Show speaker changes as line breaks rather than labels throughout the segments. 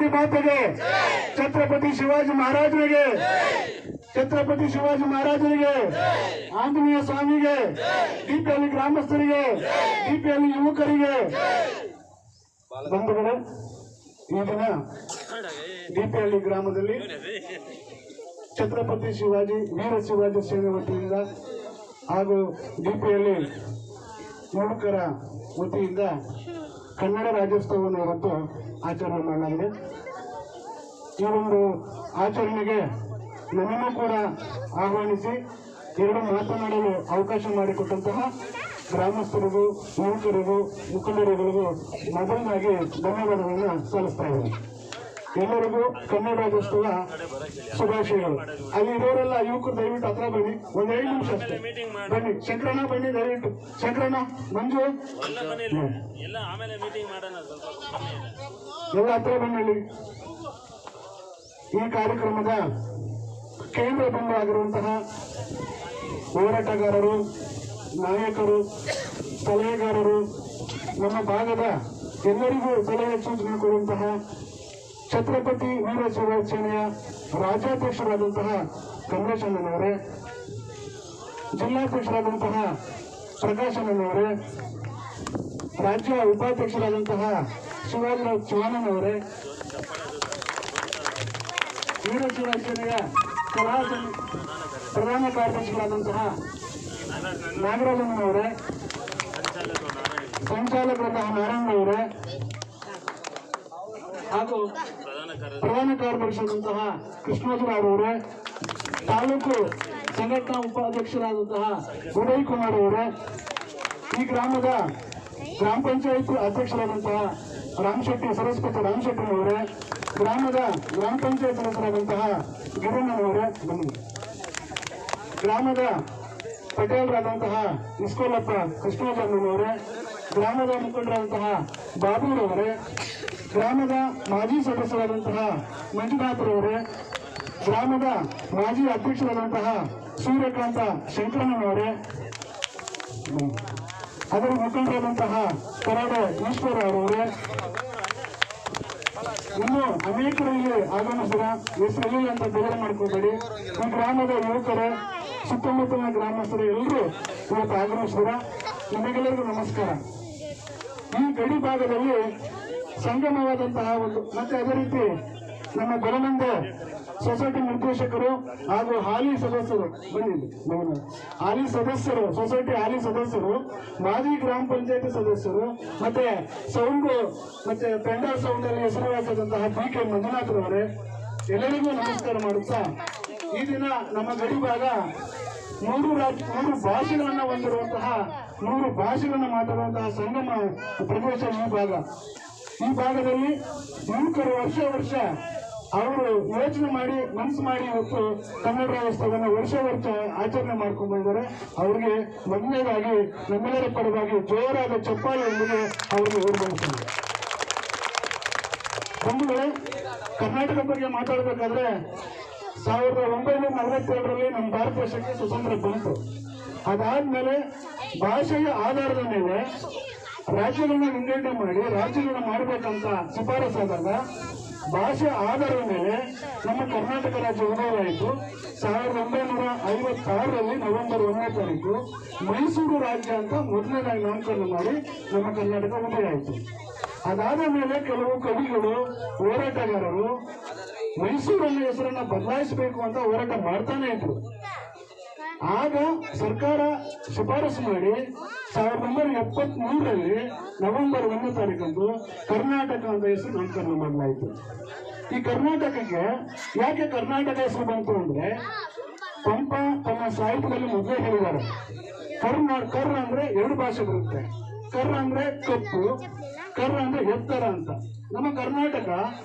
ಭಾರತಿ ಮಾತೆಗೆ, ಛತ್ರಪತಿ ಶಿವಾಜಿ ಮಹಾರಾಜರಿಗೆ, ಛತ್ರಪತಿ ಶಿವಾಜಿ ಮಹಾರಾಜರಿಗೆ, ಆಂಜನೇಯ ಸ್ವಾಮಿಗೆ, ಡಿಪಿಹಳ್ಳಿ ಗ್ರಾಮಸ್ಥರಿಗೆ, ಡಿಪಿಹಳ್ಳಿ ಯುವಕರಿಗೆ. ಬಂಧುಗಳೇ, ಈ ದಿನ ಡಿಪಿಹಳ್ಳಿ ಗ್ರಾಮದಲ್ಲಿ ಛತ್ರಪತಿ ಶಿವಾಜಿ ವೀರ ಶಿವಾಜಿ ಸೇನೆ ವತಿಯಿಂದ ಹಾಗೂ ಡಿಪಿಹಳ್ಳಿ ಯುವಕರ ವತಿಯಿಂದ ಕನ್ನಡ ರಾಜ್ಯೋತ್ಸವವನ್ನು ಇವತ್ತು ಆಚರಣೆ ಮಾಡಲಾಗಿದೆ. ಈ ಒಂದು ಆಚರಣೆಗೆ ನನ್ನನ್ನು ಕೂಡ ಆಹ್ವಾನಿಸಿ ಎರಡು ಮಾತನಾಡಲು ಅವಕಾಶ ಮಾಡಿಕೊಟ್ಟಂತಹ ಗ್ರಾಮಸ್ಥರಿಗೂ, ಯುವಕರಿಗೂ, ಮುಖಂಡರುಗಳಿಗೂ ಮೊದಲನಾಗಿ ಧನ್ಯವಾದಗಳನ್ನು ಸಲ್ಲಿಸ್ತಾ ಇದ್ದೇನೆ. ಎಲ್ಲರಿಗೂ ಕನ್ನಡ ರಾಜ್ಯೋತ್ಸವ ಶುಭಾಶಯಗಳು. ಅಲ್ಲಿ ಇರೋರೆಲ್ಲ ಯುವಕರು ದಯವಿಟ್ಟು ಹತ್ರ ಬನ್ನಿ, ಒಂದ್ 5 ನಿಮಿಷ ಅಷ್ಟೇ ಬನ್ನಿ. ಶಂಕರಣ್ಣ ಬನ್ನಿ, ದಯವಿಟ್ಟು ಶಂಕರಣ್ಣ, ಮಂಜು ಎಲ್ಲ ಹತ್ರ ಬನ್ನಿ. ಈ ಕಾರ್ಯಕ್ರಮದ ಕೇಂದ್ರ ಬಿಂದು ಆಗಿರುವಂತಹ ಹೋರಾಟಗಾರರು, ನಾಯಕರು, ಸಲಹೆಗಾರರು, ನಮ್ಮ ಭಾಗದ ಎಲ್ಲರಿಗೂ ಸಲಹೆ ಸೂಚನೆ ಕೊಡುವಂತಹ ಛತ್ರಪತಿ ವೀರ ಶಿವಾಜಿ ಸೇನೆಯ ರಾಜ್ಯಾಧ್ಯಕ್ಷರಾದಂತಹ ಕಮಲೇಶ್ ಅಣ್ಣನವರೇ, ಜಿಲ್ಲಾಧ್ಯಕ್ಷರಾದಂತಹ ಪ್ರಕಾಶ್ ಅಣ್ಣನವರೇ, ರಾಜ್ಯ ಉಪಾಧ್ಯಕ್ಷರಾದಂತಹ ಶಿವಾಜಿರಾವ್ ಚೌಹಾಣನವರೇ, ವೀರ ಶಿವಾಜಿ ಸೇನೆಯ ಪ್ರಧಾನ ಕಾರ್ಯದರ್ಶಿಗಳಾದಂತಹ ನಾಗರಾಜಣ್ಣನವರೇ, ಸಂಚಾಲಕರಾದಂತಹ ನಾರಾಯಣನವರೇ ಹಾಗೂ ಪ್ರಧಾನ ಕಾರ್ಯದರ್ಶಿಯಾದಂತಹ ಕೃಷ್ಣರಾವ್ ಅವರೇ, ತಾಲೂಕು ಸಂಘಟನಾ ಉಪಾಧ್ಯಕ್ಷರಾದಂತಹ ಉದಯ್ ಕುಮಾರ್ ಅವರೇ, ಈ ಗ್ರಾಮದ ಗ್ರಾಮ ಪಂಚಾಯತ್ ಅಧ್ಯಕ್ಷರಾದಂತಹ ಸರಸ್ವತಿ ರಾಮಶೆಟ್ಟಿನವರೇ, ಗ್ರಾಮದ ಗ್ರಾಮ ಪಂಚಾಯತ್ ಸದಸ್ಯರಾದಂತಹ ಗಿರಣ್ಣನವರೇ, ಗ್ರಾಮದ ಪಟೇಲರಾದಂತಹ ಇಸ್ಕೋಲಪ್ಪ ಕೃಷ್ಣರಾಜಣ್ಣನವರೇ, ಗ್ರಾಮದ ಮುಖಂಡರಾದಂತಹ ಬಾಬುರವರೇ, ಗ್ರಾಮದ ಮಾಜಿ ಸದಸ್ಯರಾದಂತಹ ಮಂಜುನಾಥರವರೇ, ಗ್ರಾಮದ ಮಾಜಿ ಅಧ್ಯಕ್ಷರಾದಂತಹ ಸೂರ್ಯಕಾಂತ ಶಂಕರಣ್ಣನವರೇ, ಅದರ ಮುಖಂಡರಾದಂತಹ ಕರಾಡೆ ಈಶ್ವರ ಅವರವರೇ, ಇನ್ನು ಅನೇಕರು ಇಲ್ಲಿ ಆಗಮಿಸಿದ ಹೆಸರಲ್ಲಿ ಅಂತ ಬೇರೆ ಮಾಡ್ಕೋಬೇಡಿ. ಈ ಗ್ರಾಮದ ಯುವಕರೇ, ಸುತ್ತಮುತ್ತಲಿನ ಗ್ರಾಮಸ್ಥರು ಎಲ್ಲರೂ ಇವತ್ತು ಆಗಮಿಸಿದ ನಿಮಗೆಲ್ಲರಿಗೂ ನಮಸ್ಕಾರ. ಈ ಗಡಿ ಭಾಗದಲ್ಲಿ ಸಂಗಮವಾದಂತಹ ಒಂದು ಮತ್ತೆ ಅದೇ ರೀತಿ ನಮ್ಮ ಬಲನಂದ ಸೊಸೈಟಿ ನಿರ್ದೇಶಕರು ಹಾಗೂ ಹಾಲಿ ಸದಸ್ಯರು ಹಾಲಿ ಸದಸ್ಯರು ಸೊಸೈಟಿ ಹಾಲಿ ಸದಸ್ಯರು, ಮಾಜಿ ಗ್ರಾಮ ಪಂಚಾಯತಿ ಸದಸ್ಯರು, ಮತ್ತೆ ಸೌಂಡ್ ಮತ್ತೆ ಪೆಂಡಾಲ್ ಸೌಂಡ್ ಅಲ್ಲಿ ಹೆಸರುವಾಸಿಯಾದಂತಹ BK ಮಂಜುನಾಥರವರೇ, ಎಲ್ಲರಿಗೂ ನಮಸ್ಕಾರ ಮಾಡುತ್ತಾ ಈ ದಿನ ನಮ್ಮ ಗಡಿ ಭಾಗ 3 ಭಾಷೆಗಳನ್ನ ಹೊಂದಿರುವಂತಹ 3 ಭಾಷೆಗಳನ್ನ ಮಾತಾಡುವಂತಹ ಸಂಗಮ ಪ್ರದೇಶ ಈ ಭಾಗದಲ್ಲಿ ಯುವಕರು ವರ್ಷ ಅವರು ಯೋಚನೆ ಮಾಡಿ ಮನಸ್ಸು ಮಾಡಿ ಇವತ್ತು ಕನ್ನಡ ರಾಜ್ಯೋತ್ಸವವನ್ನು ವರ್ಷ ಆಚರಣೆ ಮಾಡ್ಕೊಂಡು ಬಂದಿದ್ದಾರೆ. ಅವರಿಗೆ ಮೊದಲನೇದಾಗಿ ನಮ್ಮೆಲ್ಲರ ಪರವಾಗಿ ಜೋರಾದ ಚಪ್ಪಾಳೆಯೊಂದಿಗೆ ಅವರಿಗೆ ಓಡಿಬಂದಿದ್ದಾರೆ. ಬಂಧುಗಳೇ, ಕರ್ನಾಟಕ ಬಗ್ಗೆ ಮಾತಾಡಬೇಕಾದ್ರೆ 1947ರಲ್ಲಿ ನಮ್ಮ ಭಾರತ ದೇಶಕ್ಕೆ ಸ್ವತಂತ್ರ ಬಂತು. ಅದಾದ್ಮೇಲೆ ಭಾಷೆಯ ಆಧಾರದ ಮೇಲೆ ರಾಜ್ಯಗಳನ್ನ ವಿಂಗಡಣೆ ಮಾಡಿ ರಾಜ್ಯಗಳನ್ನ ಮಾಡಬೇಕಂತ ಶಿಫಾರಸಾದಾಗ ಭಾಷೆ ಆಧಾರದ ಮೇಲೆ ನಮ್ಮ ಕರ್ನಾಟಕ ರಾಜ್ಯ ಉದಯವಾಯಿತು. 1956ರಲ್ಲಿ ನವೆಂಬರ್ 1ನೇ ತಾರೀಕು ಮೈಸೂರು ರಾಜ್ಯ ಅಂತ ಮೊದಲನೇದಾಗಿ ನಾಮಕರಣ ಮಾಡಿ ನಮ್ಮ ಕರ್ನಾಟಕ ಉದಯ ಆಯಿತು. ಅದಾದ ಮೇಲೆ ಕೆಲವು ಕವಿಗಳು, ಹೋರಾಟಗಾರರು ಮೈಸೂರನ್ನ ಹೆಸರನ್ನ ಬದಲಾಯಿಸಬೇಕು ಅಂತ ಹೋರಾಟ ಮಾಡ್ತಾನೆ ಇದ್ರು. ಆಗ ಸರ್ಕಾರ ಶಿಫಾರಸು ಮಾಡಿ 1973ರಲ್ಲಿ ನವೆಂಬರ್ 1ನೇ ತಾರೀಕಂದು ಕರ್ನಾಟಕ ಅಂತ ಹೆಸರು ನಾಮಕರಣ ಮಾಡಲಾಯಿತು. ಈ ಕರ್ನಾಟಕಕ್ಕೆ ಯಾಕೆ ಕರ್ನಾಟಕ ಹೆಸರು ಬಂತು ಅಂದ್ರೆ, ಪಂಪ ತನ್ನ ಸಾಹಿತ್ಯದಲ್ಲಿ ಮೊದಲೇ ಹೇಳಿದ್ದಾರೆ, ಕರ್ ಅಂದ್ರೆ 2 ಭಾಷೆ ಬರುತ್ತೆ. ಕರ್ ಅಂದ್ರೆ ಕಪ್ಪು, ಕರ್ ಅಂದ್ರೆ ಎತ್ತರ ಅಂತ. ನಮ್ಮ ಕರ್ನಾಟಕ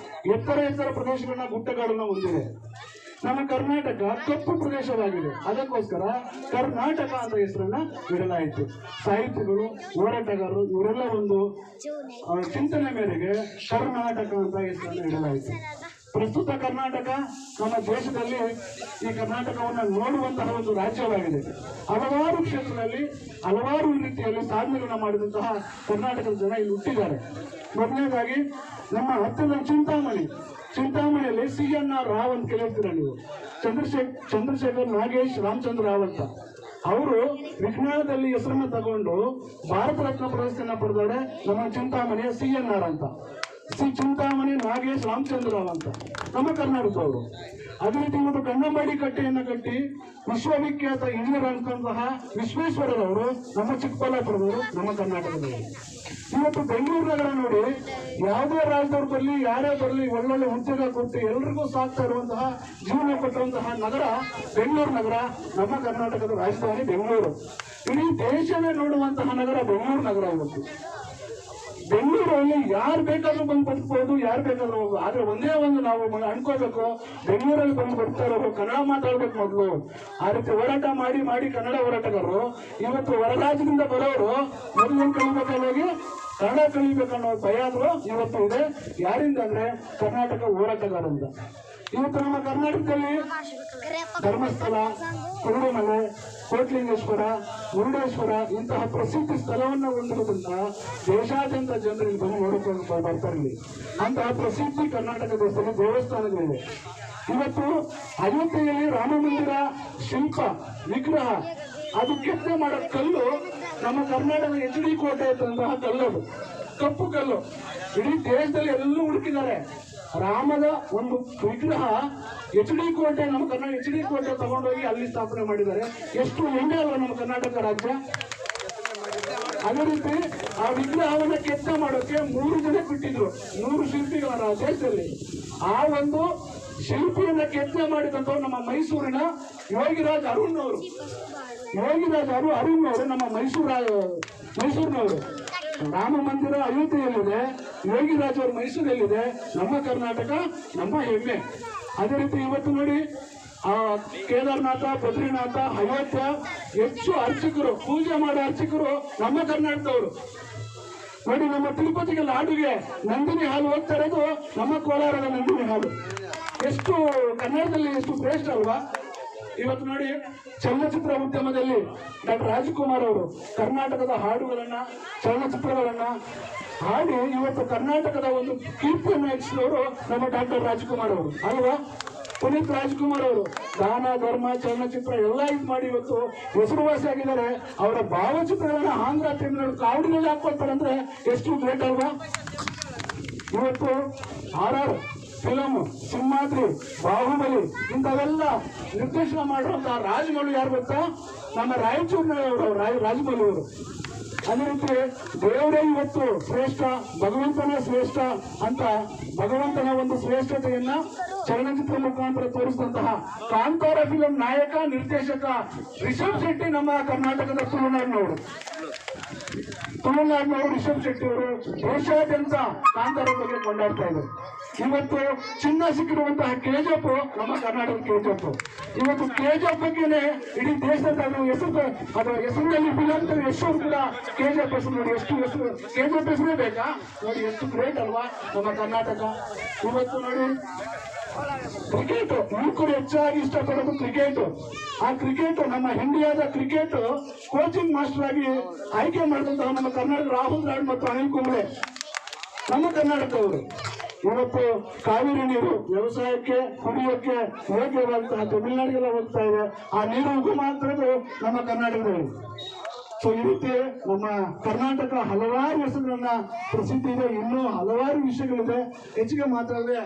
ಎತ್ತರ ಪ್ರದೇಶಗಳನ್ನ ಗುಡ್ಡಗಾಡನ್ನ ಹೊಂದಿದೆ. ನಮ್ಮ ಕರ್ನಾಟಕ ಕಪ್ಪು ಪ್ರದೇಶವಾಗಿದೆ. ಅದಕ್ಕೋಸ್ಕರ ಕರ್ನಾಟಕ ಅಂತ ಹೆಸರನ್ನ ಇಡಲಾಯಿತು. ಸಾಹಿತಿಗಳು, ಹೋರಾಟಗಾರರು ಇವರೆಲ್ಲ ಒಂದು ಚಿಂತನೆ ಮೇರೆಗೆ ಕರ್ನಾಟಕ ಅಂತ ಹೆಸರನ್ನ ಇಡಲಾಯಿತು. ಪ್ರಸ್ತುತ ಕರ್ನಾಟಕ ನಮ್ಮ ದೇಶದಲ್ಲಿ ಈ ಕರ್ನಾಟಕವನ್ನು ನೋಡುವಂತಹ ಒಂದು ರಾಜ್ಯವಾಗಿದೆ. ಹಲವಾರು ಕ್ಷೇತ್ರದಲ್ಲಿ ಹಲವಾರು ರೀತಿಯಲ್ಲಿ ಸಾಧನೆಗಳನ್ನ ಮಾಡಿದಂತಹ ಕರ್ನಾಟಕದ ಜನ ಇಲ್ಲಿ ಹುಟ್ಟಿದ್ದಾರೆ. ಮೊದಲನೇದಾಗಿ ನಮ್ಮ ಹತ್ತಿರದ ಚಿಂತಾಮಣಿ ಚಿಂತಾಮಣಿಯಲ್ಲಿ CNR ರಾವ್ ಅಂತ ಕೇಳಿರ್ತೀರ ನೀವು. ಚಂದ್ರಶೇಖರ್ ನಾಗೇಶ್ ರಾಮಚಂದ್ರ ರಾವ್ ಅಂತ. ಅವರು ವಿಜ್ಞಾನದಲ್ಲಿ ಹೆಸರನ್ನ ತಗೊಂಡು ಭಾರತ ರತ್ನ ಪ್ರಶಸ್ತಿಯನ್ನ ಪಡೆದವರೆ ನಮ್ಮ ಚಿಂತಾಮಣಿಯ CNR ಅಂತ. ಚಿಂತಾಮಣಿ ನಾಗೇಶ್ ರಾಮಚಂದ್ರ ರಾವ್ ಅಂತ ನಮ್ಮ ಕರ್ನಾಟಕದವರು. ಅದೇ ರೀತಿ ಇವತ್ತು ಕನ್ನಂಬಾಡಿ ಕಟ್ಟೆಯನ್ನ ಕಟ್ಟಿ ವಿಶ್ವವಿಖ್ಯಾತ ಇಂಜಿನಿಯರ್ ಅಂತಂತಹ ವಿಶ್ವೇಶ್ವರರವರು ನಮ್ಮ ಚಿಕ್ಕಬಳ್ಳಾಪುರದವರು, ನಮ್ಮ ಕರ್ನಾಟಕದವರು. ಇವತ್ತು ಬೆಂಗಳೂರು ನಗರ ನೋಡಿ, ಯಾವುದೇ ರಾಜ್ಯದವ್ರು ಬರಲಿ, ಯಾರೇ ಬರಲಿ, ಒಳ್ಳೊಳ್ಳೆ ಉದ್ಯೋಗ ಕೊಟ್ಟು ಎಲ್ರಿಗೂ ಸಾಕ್ತಾ ಇರುವಂತಹ, ಜೀವನ ಕೊಟ್ಟಿರುವಂತಹ ನಗರ ಬೆಂಗಳೂರು ನಗರ, ನಮ್ಮ ಕರ್ನಾಟಕದ ರಾಜಧಾನಿ ಬೆಂಗಳೂರು. ಇಡೀ ದೇಶವೇ ನೋಡುವಂತಹ ನಗರ ಬೆಂಗಳೂರು ನಗರ. ಇವತ್ತು ಬೆಂಗಳೂರಲ್ಲಿ ಯಾರು ಬೇಕಾದ್ರೂ ಬಂದು ಬದುಕಬಹುದು, ಯಾರು ಬೇಕಾದ್ರೂ ಹೋಗು. ಆದ್ರೆ ಒಂದೇ ಒಂದು ನಾವು ಅನ್ಕೋಬೇಕು, ಬೆಂಗಳೂರಲ್ಲಿ ಬಂದು ಬರ್ತಾ ಇರೋರು ಕನ್ನಡ ಮಾತಾಡ್ಬೇಕು ಮೊದಲು. ಆ ರೀತಿ ಹೋರಾಟ ಮಾಡಿ ಮಾಡಿ ಕನ್ನಡ ಹೋರಾಟಗಾರರು ಇವತ್ತು ಹೊರ ರಾಜ್ಯದಿಂದ ಬರೋರು ಮೊದಲು ಕಲಿಬೇಕಾಗಿ ಕನ್ನಡ ಕಲಿಬೇಕನ್ನೋ ಭಯ ಆದ್ರೂ ಇವತ್ತು ಇದೆ. ಯಾರಿಂದ ಅಂದ್ರೆ ಕರ್ನಾಟಕ ಹೋರಾಟಗಾರರಿಂದ. ಇವತ್ತು ನಮ್ಮ ಕರ್ನಾಟಕದಲ್ಲಿ ಧರ್ಮಸ್ಥಳ, ಕುರುಡುಮಲೆ, ಕೋಟ್ಲಿಂಗೇಶ್ವರ, ಮುರುಡೇಶ್ವರ ಇಂತಹ ಪ್ರಸಿದ್ಧ ಸ್ಥಳವನ್ನು ಹೊಂದಿರುವುದರಿಂದ ದೇಶಾದ್ಯಂತ ಜನರು ಇಲ್ಲಿ ಬಂದು ನೋಡಿಕೊಂಡು ಬರ್ತಾರೆ. ಅಂತಹ ಪ್ರಸಿದ್ಧಿ ಕರ್ನಾಟಕ ದೇಶದಲ್ಲಿ ದೇವಸ್ಥಾನಗಳಿವೆ. ಇವತ್ತು ಅಯೋಧ್ಯೆಯಲ್ಲಿ ರಾಮ ಮಂದಿರ ಶಿಲ್ಪ ವಿಗ್ರಹ ಅದು ಕೆತ್ತನೆ ಮಾಡೋ ಕಲ್ಲು ನಮ್ಮ ಕರ್ನಾಟಕದ HD ಕೋಟೆ ಇದ್ದಂತಹ ಕಲ್ಲದು, ಕಪ್ಪು ಕಲ್ಲು. ಇಡೀ ದೇಶದಲ್ಲಿ ಎಲ್ಲೂ ಹುಡುಕಿದ್ದಾರೆ. ರಾಮದ ಒಂದು ವಿಗ್ರಹ HD ಕೋಟೆ, ನಮ್ಮ ಕರ್ನಾಟಕ HD ಕೋಟೆ ತಗೊಂಡೋಗಿ ಅಲ್ಲಿ ಸ್ಥಾಪನೆ ಮಾಡಿದ್ದಾರೆ. ಎಷ್ಟು ಹೆಮ್ಮೆ ಅಲ್ವಾ ನಮ್ಮ ಕರ್ನಾಟಕ ರಾಜ್ಯ. ಅದೇ ರೀತಿ ಆ ವಿಗ್ರಹವನ್ನ ಕೆತ್ತನೆ ಮಾಡೋಕೆ 3 ಜನ ಬಿಟ್ಟಿದ್ರು, 100 ಶಿಲ್ಪಿಗಳ ದೇಶದಲ್ಲಿ. ಆ ಒಂದು ಶಿಲ್ಪಿಯನ್ನ ಕೆತ್ತನೆ ಮಾಡಿದಂಥವ್ರು ನಮ್ಮ ಮೈಸೂರಿನ ಯೋಗಿರಾಜ್ ಅರುಣ್ ಅವರು. ನಮ್ಮ ಮೈಸೂರಿನವರು. ರಾಮ ಮಂದಿರ ಅಯೋಧ್ಯೆಯಲ್ಲಿದೆ, ಯೋಗಿರಾಜ್ ಅವರು ಮೈಸೂರಲ್ಲಿದೆ. ನಮ್ಮ ಕರ್ನಾಟಕ ನಮ್ಮ ಹೆಮ್ಮೆ. ಅದೇ ರೀತಿ ಇವತ್ತು ನೋಡಿ, ಕೇದಾರನಾಥ, ಬದ್ರಿನಾಥ, ಅಯೋಧ್ಯ ಹೆಚ್ಚು ಅರ್ಚಕರು, ಪೂಜೆ ಮಾಡೋ ಅರ್ಚಕರು ನಮ್ಮ ಕರ್ನಾಟಕದವರು. ನೋಡಿ, ನಮ್ಮ ತಿರುಪತಿಗೆ ಲಾಡುಗೆ ನಂದಿನಿ ಹಾಲು ಹೋಗ್ತಾ ಇರೋದು ನಮ್ಮ ಕೋಲಾರದ ನಂದಿನಿ ಹಾಲು. ಎಷ್ಟು ಕನ್ನಡದಲ್ಲಿ ಎಷ್ಟು ಶ್ರೇಷ್ಠ ಅಲ್ವಾ. ಇವತ್ತು ನೋಡಿ, ಚಲನಚಿತ್ರ ಉದ್ಯಮದಲ್ಲಿ ಡಾಕ್ಟರ್ ರಾಜ್ಕುಮಾರ್ ಅವರು ಕರ್ನಾಟಕದ ಹಾಡುಗಳನ್ನ, ಚಲನಚಿತ್ರಗಳನ್ನ ಹಾಡಿ ಇವತ್ತು ಕರ್ನಾಟಕದ ಒಂದು ಕೀರ್ತಿಯನ್ನು ಹೆಚ್ಚಿಸಿದವರು ನಮ್ಮ ಡಾಕ್ಟರ್ ರಾಜ್ಕುಮಾರ್ ಅವರು ಅಲ್ವಾ. ಪುನೀತ್ ರಾಜ್ಕುಮಾರ್ ಅವರು ದಾನ ಧರ್ಮ ಚಲನಚಿತ್ರ ಎಲ್ಲ ಇದು ಮಾಡಿ ಇವತ್ತು ಹೆಸರುವಾಸಿಯಾಗಿದ್ದಾರೆ. ಅವರ ಭಾವಚಿತ್ರಗಳನ್ನ ಆಂಧ್ರ, ತಮಿಳುನಾಡು ಕಾವಡಿನಲ್ಲಿ ಹಾಕೊಳ್ತಾರೆ ಅಂದ್ರೆ ಎಷ್ಟು ಗ್ರೇಟ್ ಅಲ್ವಾ. ಇವತ್ತು RR ಫಿಲಮ್, ಸಿಂಹಾದ್ರಿ, ಬಾಹುಬಲಿ ಇಂಥವೆಲ್ಲ ನಿರ್ದೇಶನ ಮಾಡಿರುವಂತಹ ರಾಜಮೌಳಿ ಯಾರು ಗೊತ್ತಾ? ನಮ್ಮ ರಾಯಚೂರಿನವರು ರಾಜಮೌಳಿ ಅವರು. ಅದೇ ರೀತಿ ದೇವರೇ ಇವತ್ತು ಶ್ರೇಷ್ಠ, ಭಗವಂತನೇ ಶ್ರೇಷ್ಠ ಅಂತ ಭಗವಂತನ ಒಂದು ಶ್ರೇಷ್ಠತೆಯನ್ನ ಚಲನಚಿತ್ರ ಮುಖಾಂತರ ತೋರಿಸಿದಂತಹ ಕಾಂತಾರ ಫಿಲಂ ನಾಯಕ ನಿರ್ದೇಶಕ ರಿಷಬ್ ಶೆಟ್ಟಿ ನಮ್ಮ ಕರ್ನಾಟಕದ ತುಳುನಾಡಿನವರು. ರಿಷಬ್ ಶೆಟ್ಟಿ ಅವರು ದೇಶಾದ್ಯಂತ ಕಾಂತಾರ ಬಗ್ಗೆ ಕೊಂಡಾಡ್ತಾ ಇದ್ದಾರೆ. ಇವತ್ತು ಚಿನ್ನ ಸಿಕ್ಕಿರುವಂತಹ KGF ನಮ್ಮ ಕರ್ನಾಟಕ KGF. ಇವತ್ತು KGF ಬಗ್ಗೆನೆ ಇಡೀ ದೇಶದ ಹೆಸರಿನಲ್ಲಿ ಫಿಲಂ ಹೆಸರು ಕೂಡ KGF ಹೆಸರು ನೋಡಿ, ಎಷ್ಟು ಹೆಸರು KGF ಹೆಸರೇ ಬೇಕಾ ನೋಡಿ, ಎಷ್ಟು ಗ್ರೇಟ್ ಅಲ್ವಾ ನಮ್ಮ ಕರ್ನಾಟಕ. ಇವತ್ತು ನೋಡಿ, ಕ್ರಿಕೆಟ್ ಯುವಕರು ಹೆಚ್ಚಾಗಿ ಇಷ್ಟಪಡೋದು ಕ್ರಿಕೆಟ್. ಆ ಕ್ರಿಕೆಟ್ ನಮ್ಮ ಇಂಡಿಯಾದ ಕ್ರಿಕೆಟ್ ಕೋಚಿಂಗ್ ಮಾಸ್ಟರ್ ಆಗಿ ಆಯ್ಕೆ ಮಾಡಿದಂತಹ ನಮ್ಮ ಕರ್ನಾಟಕ ರಾಹುಲ್ ದ್ರಾವಿಡ್ ಮತ್ತು ಅನಿಲ್ ಕುಂಬ್ಳೆ ನಮ್ಮ ಕರ್ನಾಟಕದವರು. ಇವತ್ತು ಕಾವೇರಿ ನೀರು ವ್ಯವಸಾಯಕ್ಕೆ, ಕುಡಿಯೋಕ್ಕೆ ಯೋಗ್ಯವಾದಂತಹ ತಮಿಳುನಾಡಿಗೆಲ್ಲ ಹೋಗ್ತಾ ಇದೆ. ಆ ನೀರು ಉಗಮ ಆಗ್ತಿರೋದು ನಮ್ಮ ಕರ್ನಾಟಕದಲ್ಲಿ. ಸೊ ಈ ರೀತಿ ನಮ್ಮ ಕರ್ನಾಟಕ ಹಲವಾರು ಹೆಸರುಗಳನ್ನ ಪ್ರಸಿದ್ಧಿ ಇದೆ. ಇನ್ನೂ ಹಲವಾರು ವಿಷಯಗಳಿದೆ, ಹೆಚ್ಚಿಗೆ ಮಾತಾಡದೆ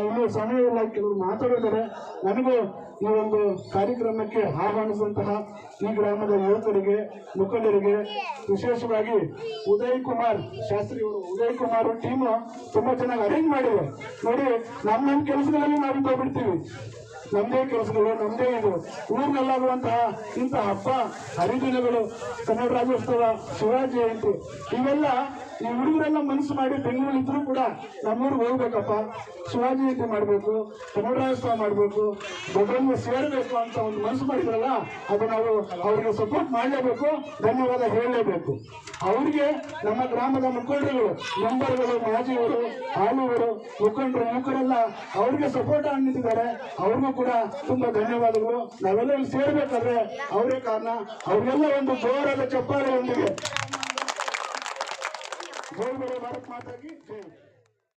ಇನ್ನೂ ಸಮಯವಿಲ್ಲ, ಕೆಲವರು ಮಾತಾಡಿದ್ದಾರೆ. ನನಗೂ ಈ ಒಂದು ಕಾರ್ಯಕ್ರಮಕ್ಕೆ ಆಹ್ವಾನಿಸಿದಂತಹ ಈ ಗ್ರಾಮದ ಯುವಕರಿಗೆ, ಮುಖಂಡರಿಗೆ, ವಿಶೇಷವಾಗಿ ಉದಯ್ ಕುಮಾರ್ ಶಾಸ್ತ್ರಿ ಅವರು, ಉದಯ್ ಕುಮಾರ್ ಟೀಮ್ ತುಂಬಾ ಚೆನ್ನಾಗಿ ಅರೇಂಜ್ ಮಾಡಿದೆ. ನೋಡಿ, ನಮ್ಮ ಕೆಲಸಗಳಲ್ಲಿ ನಾವು ತಗೊಬಿಡ್ತೀವಿ, ನಮ್ಮದೇ ಕೆಲಸಗಳು, ನಮ್ಮದೇ ಇದು ಊರಿನಲ್ಲಾಗುವಂತಹ ಇಂಥ ಹಬ್ಬ ಹರಿದಿನಗಳು, ಕನ್ನಡ ರಾಜ್ಯೋತ್ಸವ, ಶಿವಾಜಿ ಜಯಂತಿ ಇವೆಲ್ಲ ಈ ಹುಡುಗರೆಲ್ಲ ಮನಸ್ಸು ಮಾಡಿ ಬೆಂಗಳೂರು ಇದ್ರು ಕೂಡ ನಮ್ಮೂರಿಗೆ ಹೋಗ್ಬೇಕಪ್ಪ, ಶಿವಾಜಿ ಜಯಂತಿ ಮಾಡಬೇಕು, ಕನ್ನಡ ರಾಜ್ಯೋತ್ಸವ ಮಾಡಬೇಕು, ದೊಡ್ಡನ್ನು ಸೇರಬೇಕು ಅಂತ ಒಂದು ಮನಸ್ಸು ಮಾಡಿದ್ರಲ್ಲ, ಅದು ನಾವು ಅವ್ರಿಗೆ ಸಪೋರ್ಟ್ ಮಾಡಲೇಬೇಕು, ಧನ್ಯವಾದ ಹೇಳಲೇಬೇಕು. ಅವ್ರಿಗೆ ನಮ್ಮ ಗ್ರಾಮದ ಮುಖಂಡರುಗಳು, ಮೆಂಬರ್ಗಳು, ಮಾಜಿಯವರು, ಹಾಲುವರು, ಮುಖಂಡರು, ಯುವಕರೆಲ್ಲ ಅವ್ರಿಗೆ ಸಪೋರ್ಟ್ ನಿಂತಿದ್ದಾರೆ. ಅವ್ರಿಗೂ ಕೂಡ ತುಂಬಾ ಧನ್ಯವಾದಗಳು. ನಾವೆಲ್ಲ ಇಲ್ಲಿ ಸೇರ್ಬೇಕಾದ್ರೆ ಅವರೇ ಕಾರಣ. ಅವ್ರಿಗೆಲ್ಲ ಒಂದು ಜೋರಾದ ಚಪ್ಪಾಳೆಯೊಂದಿಗೆ ಜೈ ಭಾರತ್ ಮಾತಾ ಕಿ ಜೈ.